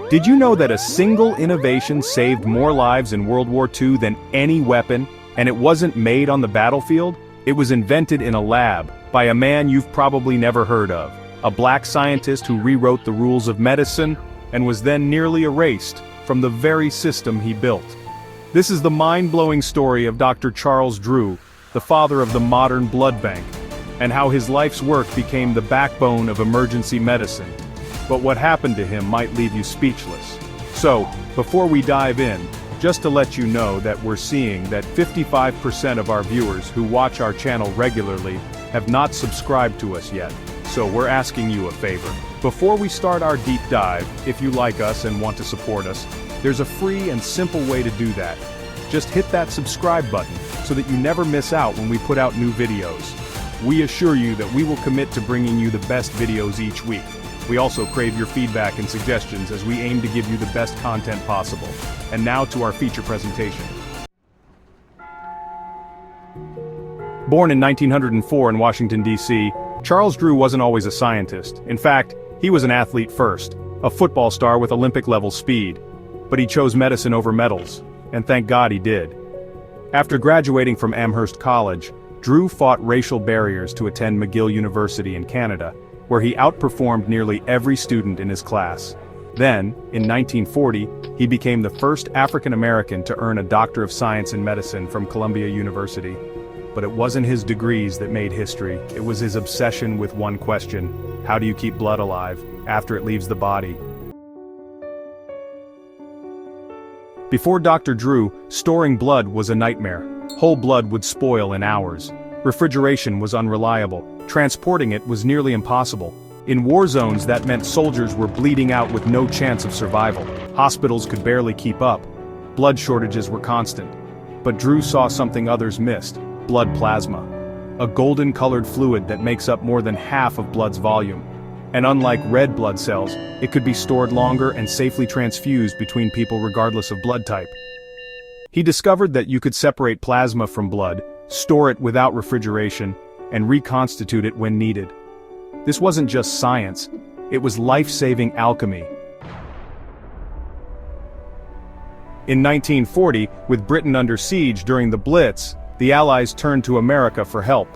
Did you know that a single innovation saved more lives in World War II than any weapon, and it wasn't made on the battlefield? It was invented in a lab, by a man you've probably never heard of, a black scientist who rewrote the rules of medicine, and was then nearly erased from the very system he built. This is the mind-blowing story of Dr. Charles Drew, the father of the modern blood bank, and how his life's work became the backbone of emergency medicine. But what happened to him might leave you speechless. So, before we dive in, just to let you know that we're seeing that 55% of our viewers who watch our channel regularly have not subscribed to us yet, so we're asking you a favor. Before we start our deep dive, if you like us and want to support us, there's a free and simple way to do that. Just hit that subscribe button so that you never miss out when we put out new videos. We assure you that we will commit to bringing you the best videos each week. We also crave your feedback and suggestions as we aim to give you the best content possible. And now to our feature presentation. Born in 1904 in Washington, D.C., Charles Drew wasn't always a scientist. In fact, he was an athlete first, a football star with Olympic-level speed. But he chose medicine over medals, and thank God he did. After graduating from Amherst College, Drew fought racial barriers to attend McGill University in Canada, where he outperformed nearly every student in his class. Then, in 1940, he became the first African American to earn a Doctor of Science in Medicine from Columbia University. But it wasn't his degrees that made history, it was his obsession with one question: how do you keep blood alive after it leaves the body? Before Dr. Drew, storing blood was a nightmare. Whole blood would spoil in hours. Refrigeration was unreliable. Transporting it was nearly impossible. In war zones, that meant soldiers were bleeding out with no chance of survival. Hospitals could barely keep up. Blood shortages were constant. But Drew saw something others missed: blood plasma. A golden-colored fluid that makes up more than half of blood's volume. And unlike red blood cells, it could be stored longer and safely transfused between people regardless of blood type. He discovered that you could separate plasma from blood, store it without refrigeration, and reconstitute it when needed. This wasn't just science, it was life-saving alchemy. In 1940, with Britain under siege during the Blitz, the Allies turned to America for help.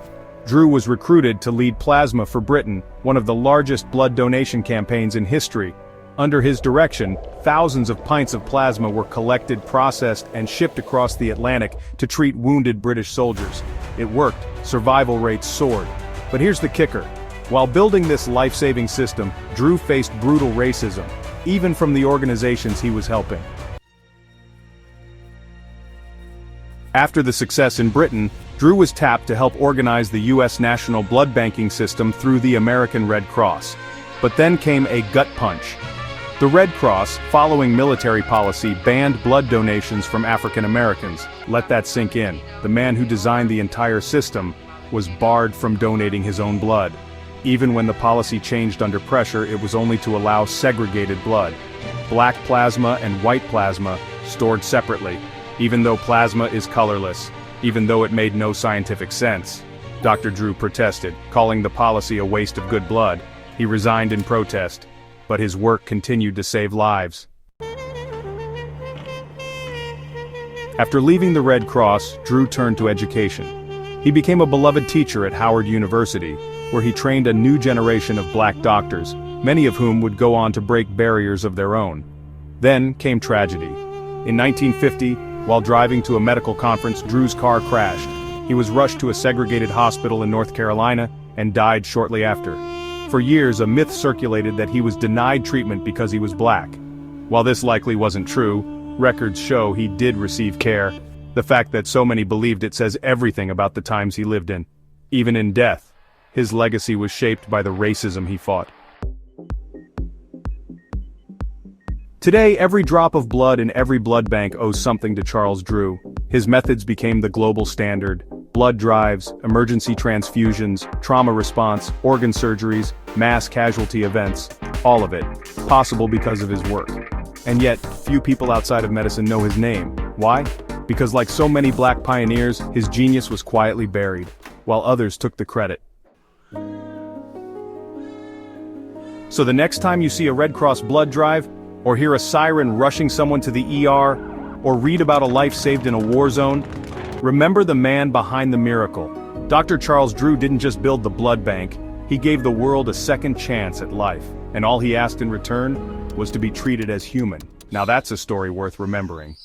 Drew was recruited to lead Plasma for Britain, one of the largest blood donation campaigns in history. Under his direction, thousands of pints of plasma were collected, processed, and shipped across the Atlantic to treat wounded British soldiers. It worked, survival rates soared. But here's the kicker. While building this life-saving system, Drew faced brutal racism, even from the organizations he was helping. After the success in Britain, Drew was tapped to help organize the U.S. national blood banking system through the American Red Cross. But then came a gut punch. The Red Cross, following military policy, banned blood donations from African Americans. Let that sink in. The man who designed the entire system was barred from donating his own blood. Even when the policy changed under pressure, it was only to allow segregated blood. Black plasma and white plasma stored separately. Even though plasma is colorless, even though it made no scientific sense. Dr. Drew protested, calling the policy a waste of good blood. He resigned in protest, but his work continued to save lives. After leaving the Red Cross, Drew turned to education. He became a beloved teacher at Howard University, where he trained a new generation of black doctors, many of whom would go on to break barriers of their own. Then came tragedy. In 1950, while driving to a medical conference, Drew's car crashed. He was rushed to a segregated hospital in North Carolina and died shortly after. For years, a myth circulated that he was denied treatment because he was black. While this likely wasn't true, records show he did receive care. The fact that so many believed it says everything about the times he lived in. Even in death, his legacy was shaped by the racism he fought. Today, every drop of blood in every blood bank owes something to Charles Drew. His methods became the global standard. Blood drives, emergency transfusions, trauma response, organ surgeries, mass casualty events, all of it, possible because of his work. And yet, few people outside of medicine know his name. Why? Because like so many black pioneers, his genius was quietly buried, while others took the credit. So the next time you see a Red Cross blood drive, or hear a siren rushing someone to the ER, or read about a life saved in a war zone, remember the man behind the miracle. Dr. Charles Drew didn't just build the blood bank, he gave the world a second chance at life, and all he asked in return was to be treated as human. Now that's a story worth remembering.